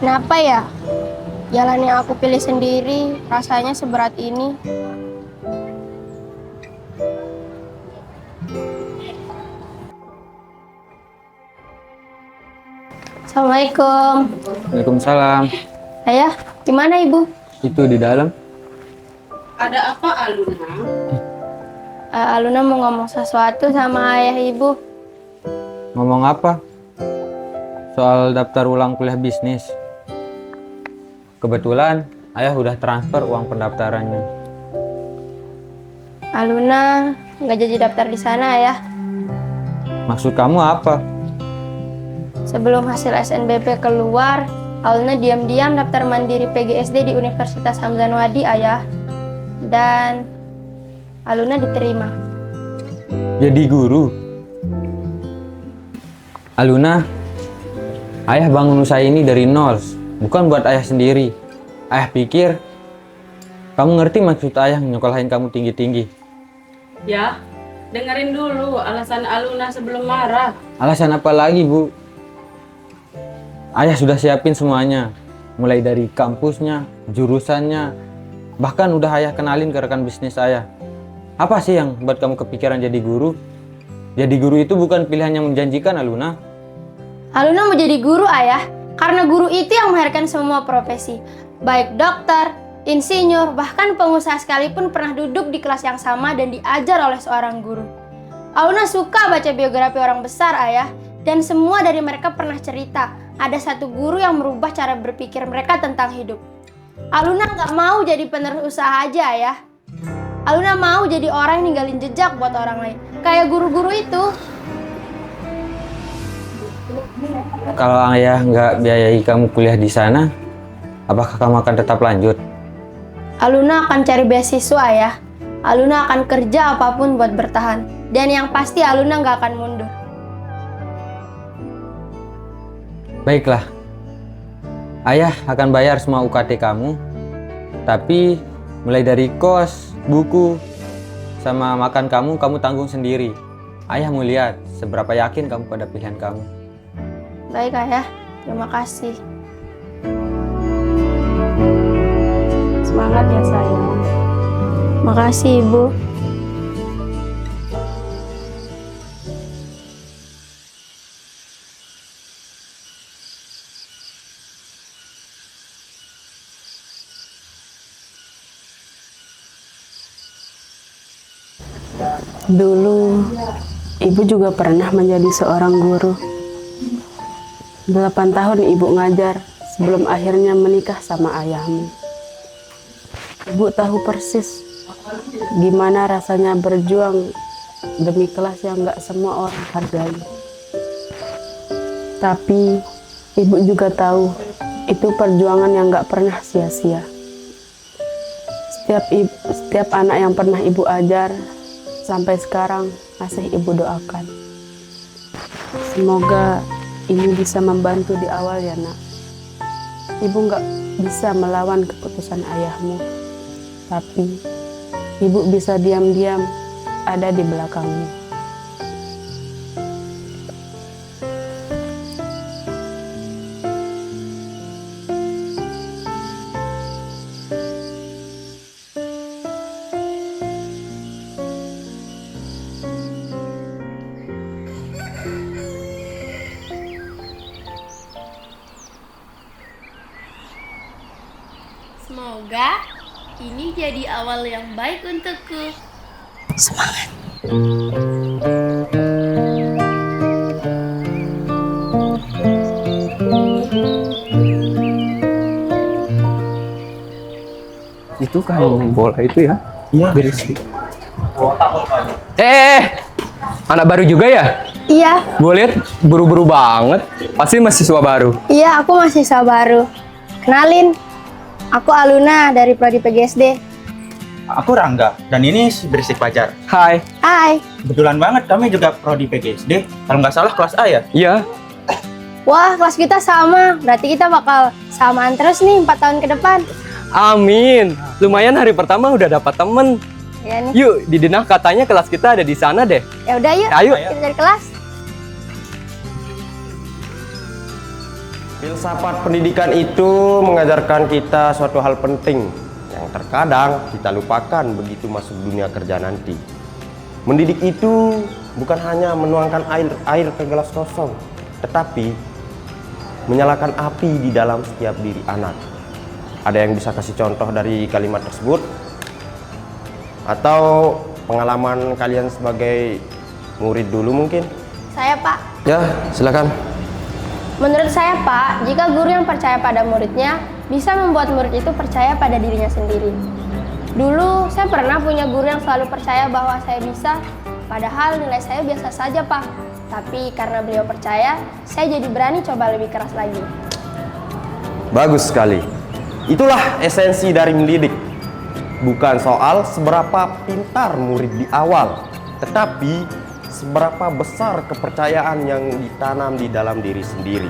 Kenapa ya? Jalan yang aku pilih sendiri rasanya seberat ini. Assalamualaikum. Waalaikumsalam. Ayah, gimana ibu? Itu di dalam. Ada apa, Aluna? Aluna mau ngomong sesuatu sama ayah ibu. Ngomong apa? Soal daftar ulang kuliah bisnis. Kebetulan ayah udah transfer uang pendaftarannya. Aluna nggak jadi daftar di sana ayah. Maksud kamu apa? Sebelum hasil SNBP keluar, Aluna diam-diam daftar mandiri PGSD di Universitas Hamzanwadi ayah. Dan Aluna diterima. Jadi guru. Aluna, ayah bangun usaha ini dari nol, bukan buat ayah sendiri. Ayah pikir kamu ngerti maksud ayah nyokolahin kamu tinggi-tinggi. Ya, dengerin dulu alasan Aluna sebelum marah. Alasan apa lagi, Bu? Ayah sudah siapin semuanya, mulai dari kampusnya, jurusannya, bahkan udah ayah kenalin ke rekan bisnis saya. Apa sih yang buat kamu kepikiran jadi guru? Jadi guru itu bukan pilihan yang menjanjikan, Aluna. Aluna mau jadi guru ayah, karena guru itu yang melahirkan semua profesi. Baik dokter, insinyur, bahkan pengusaha sekalipun pernah duduk di kelas yang sama dan diajar oleh seorang guru. Aluna suka baca biografi orang besar ayah, dan semua dari mereka pernah cerita ada satu guru yang merubah cara berpikir mereka tentang hidup. Aluna nggak mau jadi penerus usaha aja ayah. Aluna mau jadi orang yang ninggalin jejak buat orang lain, kayak guru-guru itu. Kalau ayah nggak biayai kamu kuliah di sana, apakah kamu akan tetap lanjut? Aluna akan cari beasiswa ayah. Aluna akan kerja apapun buat bertahan. Dan yang pasti Aluna nggak akan mundur. Baiklah, ayah akan bayar semua UKT kamu, tapi mulai dari kos, buku, sama makan kamu tanggung sendiri. Ayah mau lihat seberapa yakin kamu pada pilihan kamu. Baik ayah, terima kasih. Semangat ya sayang. Makasih ibu. Dulu, ibu juga pernah menjadi seorang guru. 8 tahun ibu ngajar sebelum akhirnya menikah sama ayahmu. Ibu tahu persis gimana rasanya berjuang demi kelas yang gak semua orang hargai. Tapi ibu juga tahu itu perjuangan yang gak pernah sia-sia. Setiap anak yang pernah ibu ajar sampai sekarang masih ibu doakan. Semoga ini bisa membantu di awal ya nak. Ibu nggak bisa melawan keputusan ayahmu, tapi ibu bisa diam-diam ada di belakangmu. Semoga ini jadi awal yang baik untukku. Semangat. Itu kan bola itu ya? Iya. Berisik. Anak baru juga ya? Iya, Gue lihat buru-buru banget. Pasti mahasiswa baru. iya aku mahasiswa baru. Kenalin, aku Aluna dari Prodi PGSD. Aku Rangga, dan ini si Berisik Pacar. Hai. Hai. Kebetulan banget kami juga prodi PGSD, kalau nggak salah kelas A ya. Iya. Wah, kelas kita sama. Berarti kita bakal samaan terus nih 4 tahun ke depan. Amin. Lumayan hari pertama udah dapat temen. Ya nih. Yuk, di Dinah katanya kelas kita ada di sana deh. Ya udah yuk, Ayo. kita dari kelas. Filsafat pendidikan itu mengajarkan kita suatu hal penting yang terkadang kita lupakan begitu masuk dunia kerja nanti. Mendidik itu bukan hanya menuangkan air ke gelas kosong, tetapi menyalakan api di dalam setiap diri anak. Ada yang bisa kasih contoh dari kalimat tersebut? Atau pengalaman kalian sebagai murid dulu mungkin? Saya, Pak. Ya, silakan. Menurut saya, Pak, jika guru yang percaya pada muridnya bisa membuat murid itu percaya pada dirinya sendiri. Dulu saya pernah punya guru yang selalu percaya bahwa saya bisa, padahal nilai saya biasa saja, Pak. Tapi karena beliau percaya, saya jadi berani coba lebih keras lagi. Bagus sekali. Itulah esensi dari mendidik. Bukan soal seberapa pintar murid di awal, tetapi seberapa besar kepercayaan yang ditanam di dalam diri sendiri.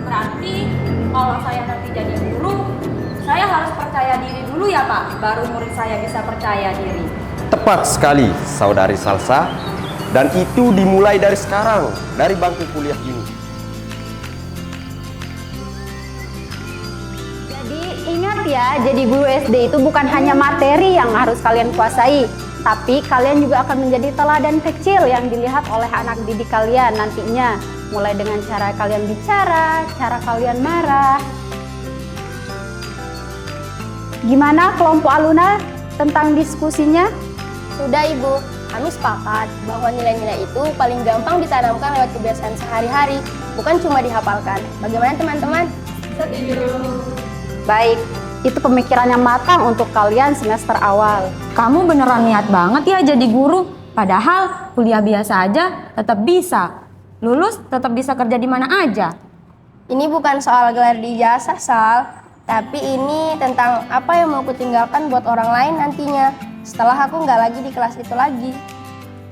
Berarti kalau saya nanti jadi guru, saya harus percaya diri dulu ya Pak, baru murid saya bisa percaya diri. Tepat sekali, Saudari Salsa. Dan itu dimulai dari sekarang, dari bangku kuliah ini. Jadi ingat ya, jadi guru SD itu bukan hanya materi yang harus kalian kuasai, tapi kalian juga akan menjadi teladan kecil yang dilihat oleh anak didik kalian nantinya. Mulai dengan cara kalian bicara, cara kalian marah. Gimana kelompok Aluna tentang diskusinya? Sudah, Ibu. Kami sepakat bahwa nilai-nilai itu paling gampang ditanamkan lewat kebiasaan sehari-hari, bukan cuma dihafalkan. Bagaimana teman-teman? Baik, itu pemikiran yang matang untuk kalian semester awal. Kamu beneran niat banget ya jadi guru, padahal kuliah biasa aja tetap bisa. Lulus tetap bisa kerja di mana aja. Ini bukan soal gelar di ijazah, Sal. Tapi ini tentang apa yang mau kutinggalkan buat orang lain nantinya, setelah aku nggak lagi di kelas itu lagi.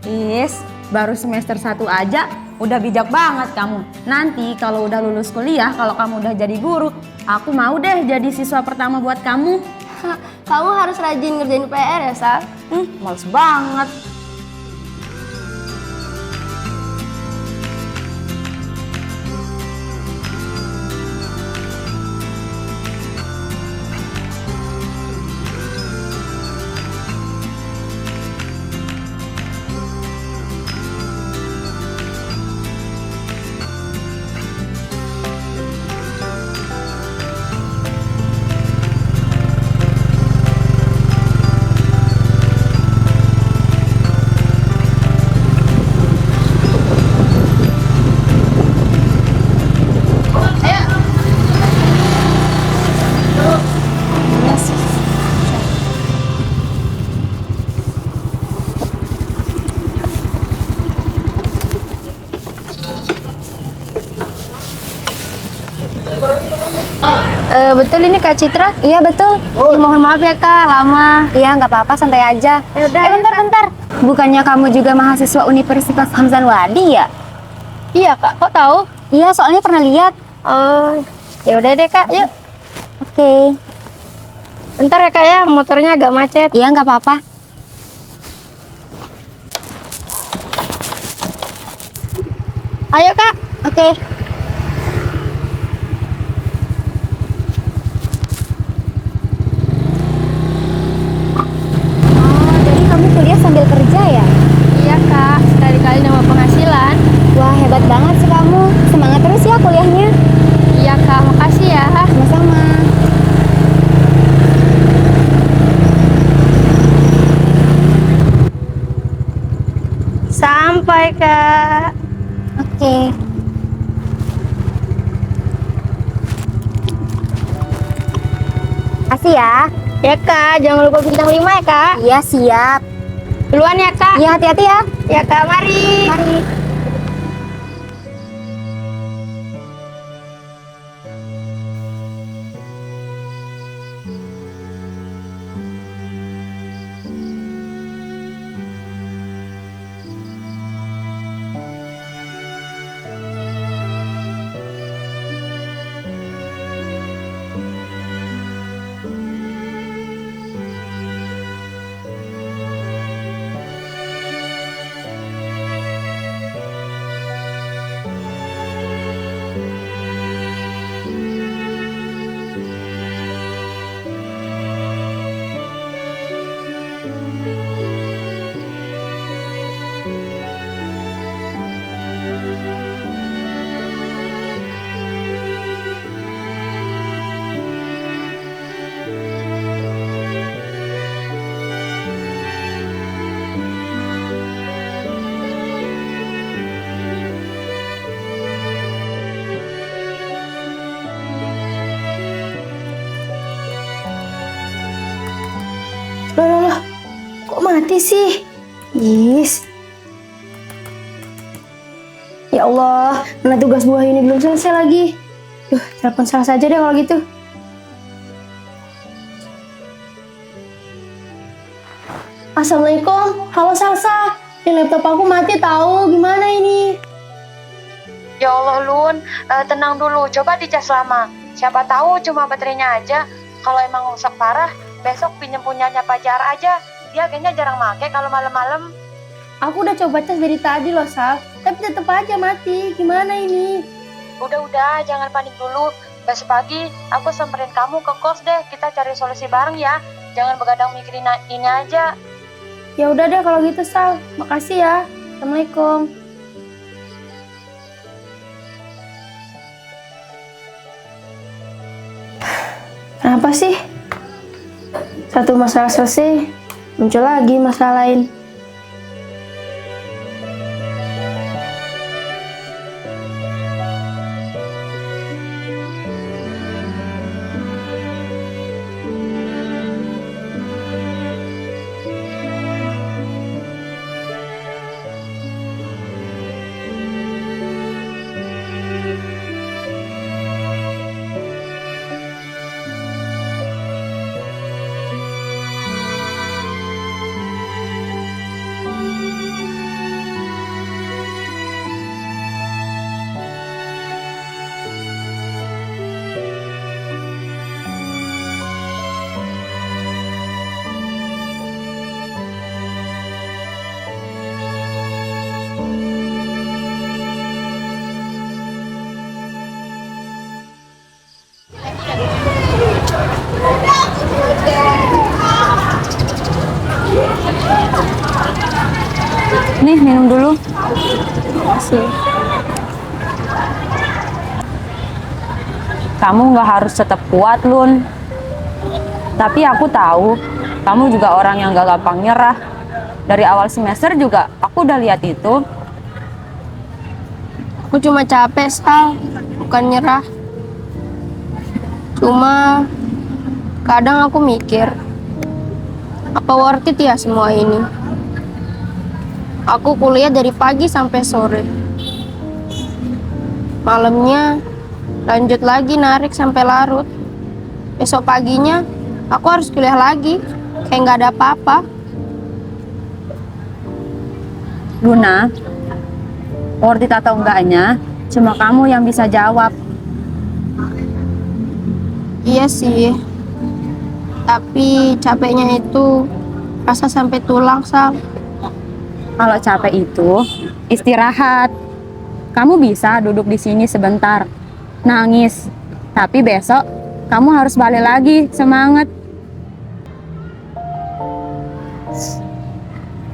Is, baru semester 1 aja udah bijak banget kamu. Nanti kalau udah lulus kuliah, kalau kamu udah jadi guru, aku mau deh jadi siswa pertama buat kamu. Kamu harus rajin ngerjain PR ya, Sal. Males banget. Betul ini Kak Citra? Iya betul. Mohon maaf ya Kak, lama. Iya nggak apa-apa, santai aja. Bentar. Bukannya kamu juga mahasiswa Universitas Hamzan Wadi ya? Iya Kak, kok tahu? Iya, soalnya pernah lihat. Oh, ya udah deh Kak, yuk. Oke. Bentar ya Kak ya, motornya agak macet. Iya nggak apa-apa. Ayo Kak. Oke. Kamu kuliah sambil kerja ya? Iya Kak, sekali-kali nambah penghasilan. Wah, hebat banget sih kamu. Semangat terus ya kuliahnya. Iya Kak, makasih ya. Sama-sama. Sampai Kak. Oke. Makasih ya. Ya Kak, jangan lupa bintang 5 ya Kak. Iya, siap. Duluan ya Kak. Iya, hati-hati ya. Ya Kak, mari. Mari. mati sih? Yes. Ya Allah, mana tugas buah ini belum selesai lagi. Telepon Sal saja deh kalau gitu. Assalamualaikum, halo Salsa. Laptop aku mati tahu, gimana ini? Ya Allah Lun, tenang dulu, coba dicas lama. Siapa tahu cuma baterainya aja. Kalau emang rusak parah, besok pinjem punyanya Pajar aja. Dia kayaknya jarang make kalau malam-malam. Aku udah coba cas dari tadi loh Sal, tapi tetap aja mati. Gimana ini? Udah, jangan panik dulu. Besok pagi aku samperin kamu ke kos deh, kita cari solusi bareng ya. Jangan begadang mikirin ini aja. Ya udah deh kalau gitu Sal, makasih ya. Assalamualaikum. Kenapa sih? Satu masalah selesai, muncul lagi masalah lain. Nih, minum dulu. Makasih. Kamu nggak harus tetap kuat, Lun. Tapi aku tahu, kamu juga orang yang gak gampang nyerah. Dari awal semester juga, aku udah lihat itu. Aku cuma capek Sal, bukan nyerah. Cuma kadang aku mikir, apa worth it ya semua ini? Aku kuliah dari pagi sampai sore. Malamnya lanjut lagi narik sampai larut. Besok paginya aku harus kuliah lagi, kayak nggak ada apa-apa. Luna, worth it atau enggaknya, cuma kamu yang bisa jawab. Iya sih, tapi capeknya itu rasa sampai tulang Sal. Kalau capek itu istirahat. Kamu bisa duduk di sini sebentar, nangis. Tapi besok kamu harus balik lagi semangat.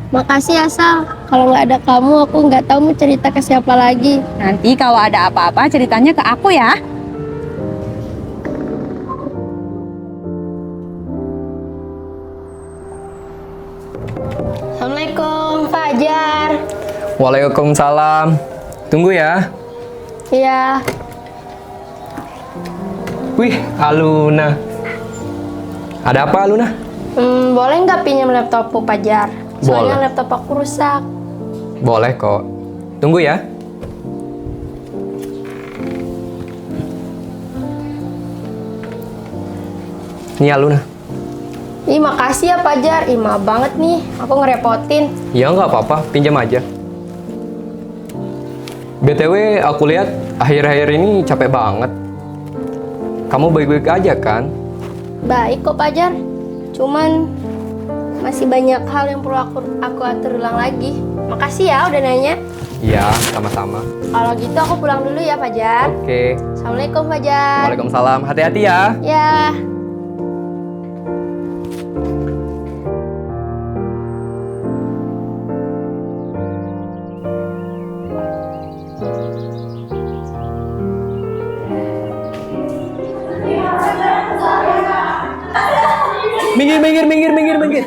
Makasih ya Sal, kalau nggak ada kamu aku nggak tahu mau cerita ke siapa lagi. Nanti kalau ada apa-apa ceritanya ke aku ya. Assalamualaikum Fajar. Waalaikumsalam. Tunggu ya. Iya. Wih, Aluna. Ada apa, Aluna? Boleh nggak pinjam laptopku Fajar? Soalnya Boleh. laptop aku rusak. Boleh kok. Tunggu ya. Ini Aluna. Ih makasih ya Fajar, ih maaf banget nih, aku ngerepotin. Ya nggak apa-apa, pinjam aja. BTW, aku lihat akhir-akhir ini capek banget. Kamu baik-baik aja kan? Baik kok Fajar, cuman masih banyak hal yang perlu aku atur ulang lagi. Makasih ya udah nanya. Iya, sama-sama. Kalau gitu aku pulang dulu ya Fajar. Oke. Assalamualaikum Fajar. Waalaikumsalam. Hati-hati ya. Ya. Minggir.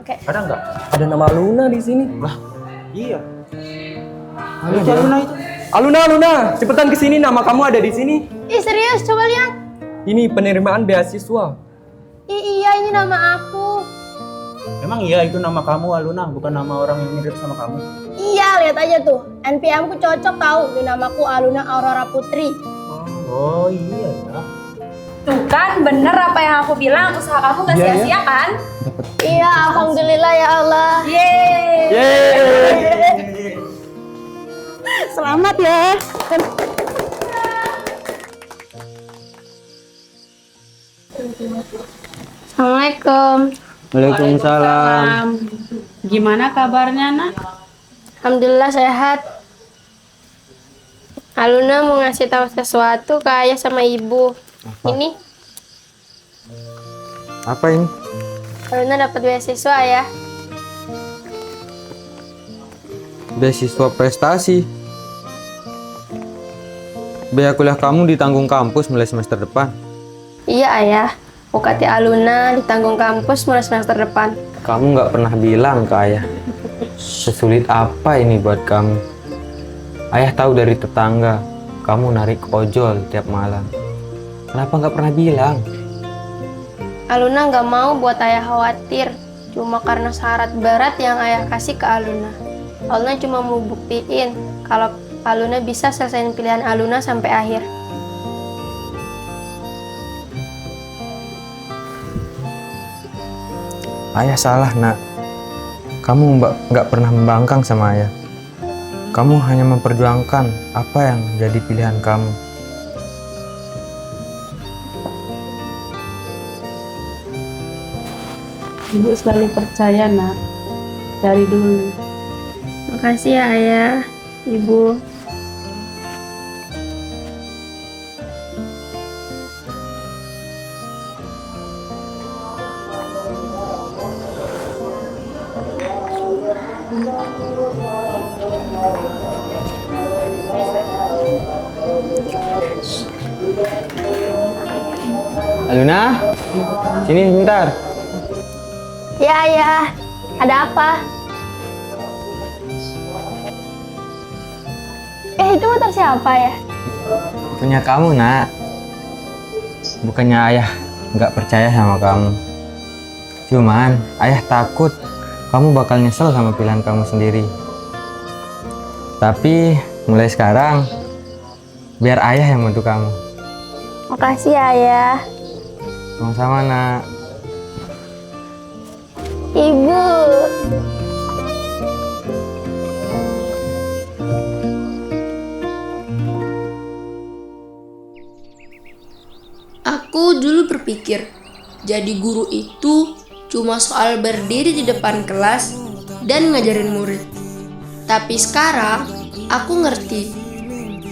Oke. Ada nggak? Ada nama Aluna di sini. Lah, iya. Itu Aluna itu. Aluna, cepetan ke sini, nama kamu ada di sini. Ih serius, coba lihat. Ini penerimaan beasiswa. Ih nama aku. Emang iya itu nama kamu Aluna, bukan nama orang yang mirip sama kamu? Iya, lihat aja tuh. NPM ku cocok tahu. Di namaku Aluna Aurora Putri. Oh iya ya. Tuh kan, bener apa yang aku bilang. Usaha kamu gak Iya, sia-sia kan? Iya, alhamdulillah ya Allah. Yeay. Selamat ya. Assalamualaikum. Waalaikumsalam. Gimana kabarnya, Nak? Alhamdulillah sehat. Aluna mau ngasih tahu sesuatu ke ayah sama ibu. Ini, Apa ini? Aluna dapat beasiswa ya. Beasiswa prestasi. Biaya kuliah kamu ditanggung kampus mulai semester depan. Iya ayah, UKT Aluna ditanggung kampus mulai semester depan. Kamu nggak pernah bilang ke ayah. Sesulit apa ini buat kamu? Ayah tahu dari tetangga, kamu narik ojol tiap malam. Kenapa nggak pernah bilang? Aluna nggak mau buat ayah khawatir, cuma karena syarat berat yang ayah kasih ke Aluna. Aluna cuma mau buktiin kalau Aluna bisa selesaiin pilihan Aluna sampai akhir. Ayah salah, Nak. Kamu nggak pernah membangkang sama ayah. Kamu hanya memperjuangkan apa yang jadi pilihan kamu. Ibu selalu percaya, Nak. Dari dulu. Makasih ya ayah, ibu. Aluna, sini sebentar. Ya ayah, ada apa? Itu motor siapa ya? Punya kamu, Nak. Bukannya ayah nggak percaya sama kamu. Cuman ayah takut kamu bakal nyesel sama pilihan kamu sendiri. Tapi mulai sekarang biar ayah yang bantu kamu. Makasih ya ayah. Sama-sama, Nak. Ibu. Aku dulu berpikir, jadi guru itu cuma soal berdiri di depan kelas dan ngajarin murid. Tapi sekarang aku ngerti,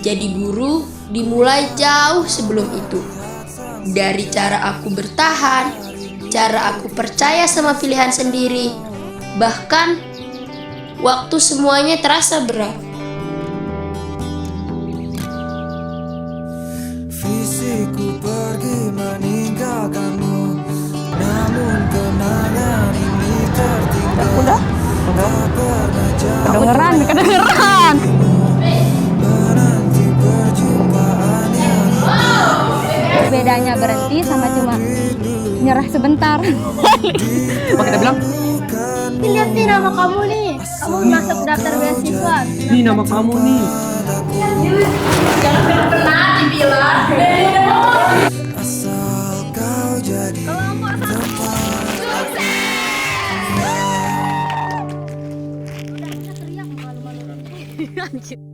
jadi guru dimulai jauh sebelum itu. Dari cara aku bertahan, cara aku percaya sama pilihan sendiri, bahkan waktu semuanya terasa berat. Fisikku pergi meninggalkanmu, namun kenangan ini tertinggal. Udah. Kedengeran. Menanti perjumpaan yang Bedanya berhenti sama cuma nyerah sebentar. Apa kita bilang? Lihat nih nama kamu nih. Kamu masuk daftar beasiswa. Ini nama kamu nih. Jangan pernah dibilang. asal kau jadi Sukses!